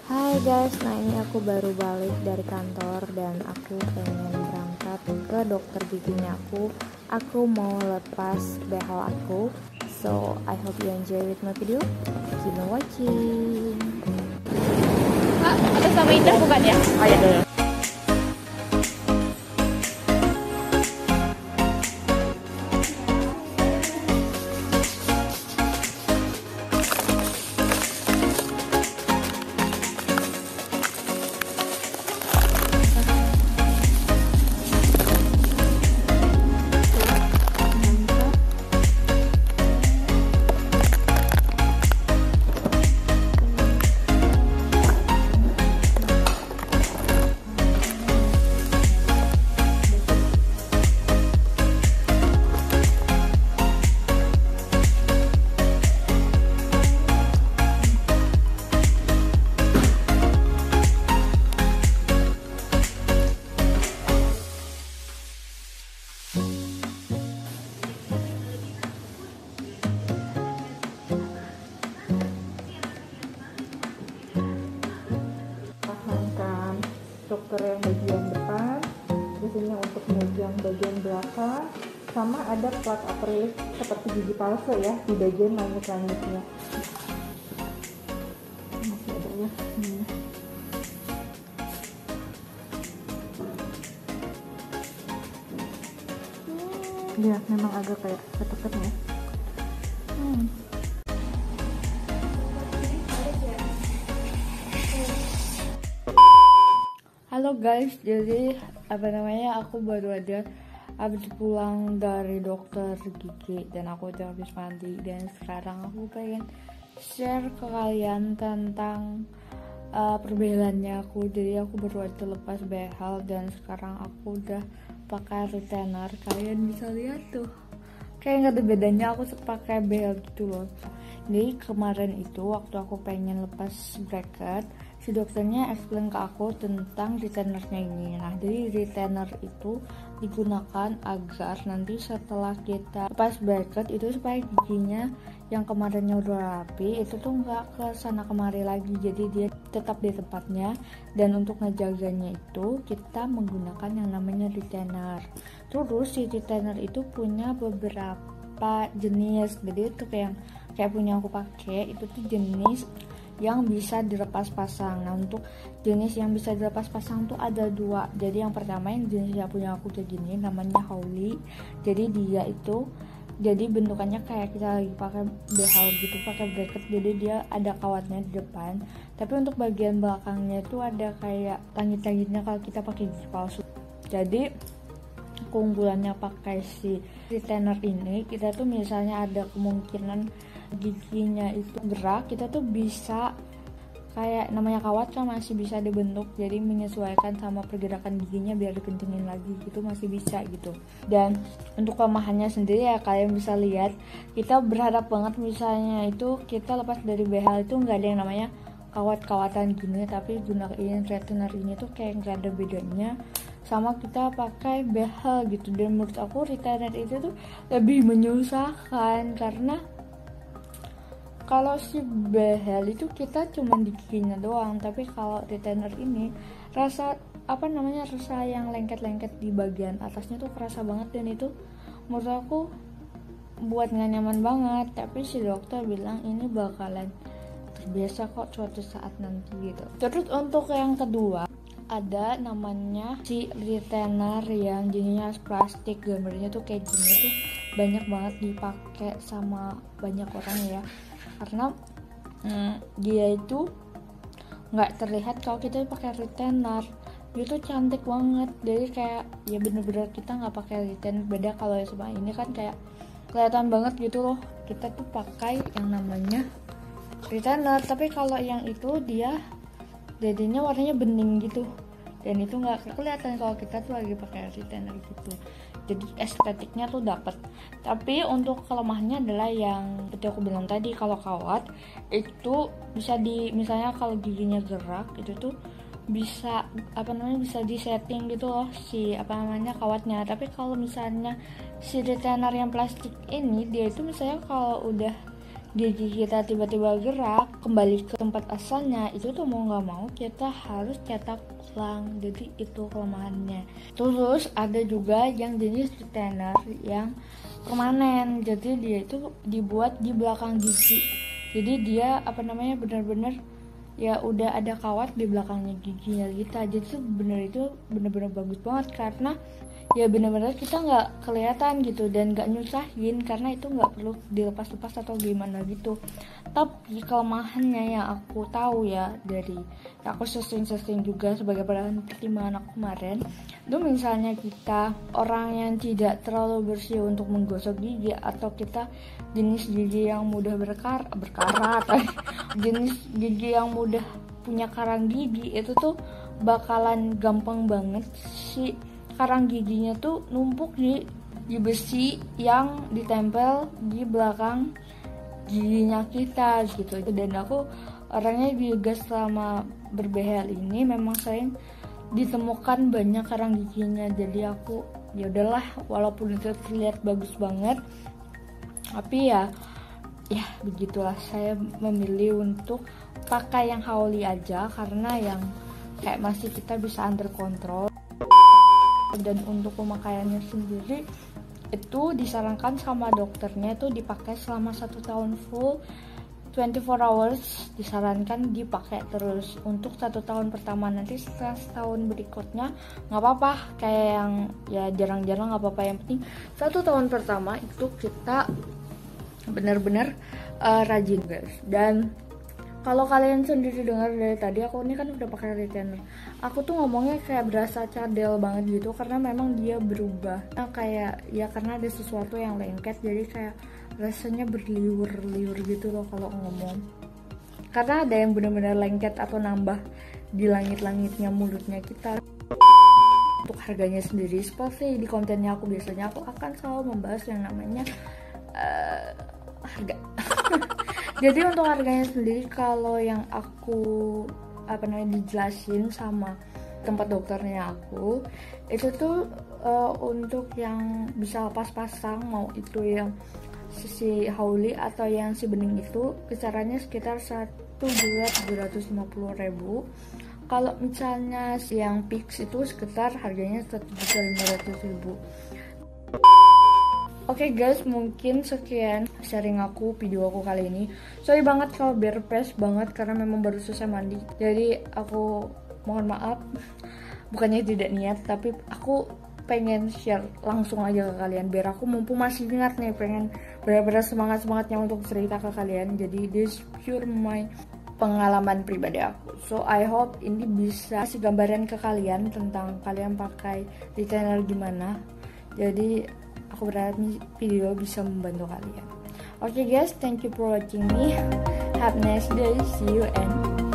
Hai guys, nah ini aku baru balik dari kantor dan aku pengen berangkat ke dokter giginya aku. Aku mau lepas behel aku. So, I hope you enjoy with my video. Keep on watching. Kak, atas nama Indah bukan ya? Oh ya. Tahankan dokter yang bagian depan, biasanya untuk yang bagian belakang, sama ada plat akrilik seperti gigi palsu ya di bagian langit-langitnya. Masih ada ya. Iya, memang agak kayak ketek ya. Halo guys, jadi aku baru aja habis pulang dari dokter gigi dan aku udah habis mandi dan sekarang aku pengen share ke kalian tentang perbedaannya aku. Jadi aku baru aja lepas behel dan sekarang aku udah pakai retainer. Kalian bisa lihat tuh, kayak nggak ada bedanya aku pakai behel gitu loh. Jadi kemarin itu waktu aku pengen lepas bracket, si dokternya explain ke aku tentang retainernya ini. Nah, jadi retainer itu digunakan agar nanti setelah kita lepas bracket itu supaya giginya yang kemarinnya udah rapi itu tuh nggak ke sana kemari lagi, jadi dia tetap di tempatnya. Dan untuk ngejaganya itu kita menggunakan yang namanya retainer. Terus si retainer itu punya beberapa jenis, jadi itu kayak punya aku pakai itu tuh jenis yang bisa dilepas pasang. Nah, untuk jenis yang bisa dilepas pasang tuh ada dua. Jadi yang pertama yang jenis yang punya aku kayak gini namanya Howley. Jadi dia itu bentukannya kayak kita lagi pakai behel gitu, pakai bracket. Jadi dia ada kawatnya di depan, tapi untuk bagian belakangnya itu ada kayak langit-langitnya kalau kita pakai gigi palsu. Jadi keunggulannya pakai si retainer ini, kita tuh misalnya ada kemungkinan giginya itu gerak, kita tuh bisa kayak namanya kawat kan masih bisa dibentuk, jadi menyesuaikan sama pergerakan giginya biar dikencengin lagi gitu, masih bisa gitu. Dan untuk kelemahannya sendiri ya kalian bisa lihat, kita berharap banget misalnya itu kita lepas dari behel itu nggak ada yang namanya kawat-kawatan gini, tapi gunain retainer ini tuh kayak nggak ada bedanya sama kita pakai behel gitu. Dan menurut aku retainer itu tuh lebih menyusahkan, karena kalau si behel itu kita cuma di giginya doang, tapi kalau retainer ini rasa yang lengket-lengket di bagian atasnya tuh kerasa banget, dan itu menurut aku buat nggak nyaman banget. Tapi si dokter bilang ini bakalan terbiasa kok suatu saat nanti gitu. Terus untuk yang kedua ada namanya si retainer yang jenisnya plastik, gambarnya tuh kayak gini tuh banyak banget dipakai sama banyak orang ya, karena dia itu nggak terlihat kalau kita pakai retainer. Dia tuh cantik banget, jadi kayak ya bener-bener kita nggak pakai retainer. Beda kalau sama ini kan kayak kelihatan banget gitu loh kita tuh pakai yang namanya retainer. Tapi kalau yang itu dia jadinya warnanya bening gitu, dan itu nggak kelihatan kalau kita tuh lagi pakai retainer gitu. Jadi estetiknya tuh dapet. Tapi untuk kelemahannya adalah yang seperti aku bilang tadi, kalau kawat itu bisa misalnya kalau giginya gerak itu tuh bisa bisa disetting gitu loh si kawatnya. Tapi kalau misalnya si retainer yang plastik ini, dia itu misalnya kalau udah gigi kita tiba-tiba gerak kembali ke tempat asalnya, itu tuh mau nggak mau kita harus cetak ulang. Jadi itu kelemahannya. Terus ada juga yang jenis retainer yang permanen, jadi dia itu dibuat di belakang gigi. Jadi dia benar-benar ya udah ada kawat di belakangnya giginya kita. Jadi itu bener-bener bagus banget karena ya bener-bener kita nggak kelihatan gitu dan nggak nyusahin karena itu nggak perlu dilepas-lepas atau gimana gitu. Tapi kelemahannya yang aku tahu ya dari aku searching juga sebagai bahan pertimbangan aku kemarin, itu misalnya kita orang yang tidak terlalu bersih untuk menggosok gigi atau kita jenis gigi yang mudah berkarat jenis gigi yang mudah punya karang gigi, itu tuh bakalan gampang banget si karang giginya tuh numpuk di besi yang ditempel di belakang giginya kita gitu. Dan aku orangnya juga selama berbehel ini memang sering ditemukan banyak karang giginya. Jadi aku ya udahlah, walaupun itu terlihat bagus banget, tapi ya begitulah, saya memilih untuk pakai yang Howley aja karena yang kayak masih kita bisa under control. Dan untuk pemakaiannya sendiri itu disarankan sama dokternya itu dipakai selama 1 tahun full 24 hours, disarankan dipakai terus untuk 1 tahun pertama. Nanti setelah setahun berikutnya nggak apa-apa, kayak yang ya jarang-jarang nggak apa-apa, yang penting 1 tahun pertama itu kita benar-benar rajin guys. Dan kalau kalian sendiri dengar dari tadi, aku ini kan udah pakai retainer. Aku tuh ngomongnya kayak berasa cadel banget gitu karena memang dia berubah. Nah, kayak ya karena ada sesuatu yang lengket, jadi kayak rasanya berliur-liur gitu loh kalau ngomong. Karena ada yang benar-benar lengket atau nambah di langit-langitnya mulutnya kita. Untuk harganya sendiri, seperti di kontennya aku biasanya aku akan selalu membahas yang namanya harga. Jadi untuk harganya sendiri, kalau yang aku dijelasin sama tempat dokternya aku, itu tuh untuk yang bisa lepas pasang, mau itu yang si Howley atau yang si bening itu, kisarannya sekitar 1.750.000. Kalau misalnya yang Pix itu sekitar harganya 1.500.000. Oke guys, mungkin sekian sharing aku, video aku kali ini. Sorry banget kalau berpes banget karena memang baru selesai mandi. Jadi aku mohon maaf, bukannya tidak niat, tapi aku pengen share langsung aja ke kalian biar aku mumpung masih ingat nih, pengen benar-benar semangatnya untuk cerita ke kalian. Jadi this pure my pengalaman pribadi aku. So I hope ini bisa kasih gambaran ke kalian tentang kalian pakai retainer gimana. Jadi aku berharap nih video bisa membantu kalian. Okay guys, thank you for watching me. Have a nice day. See you and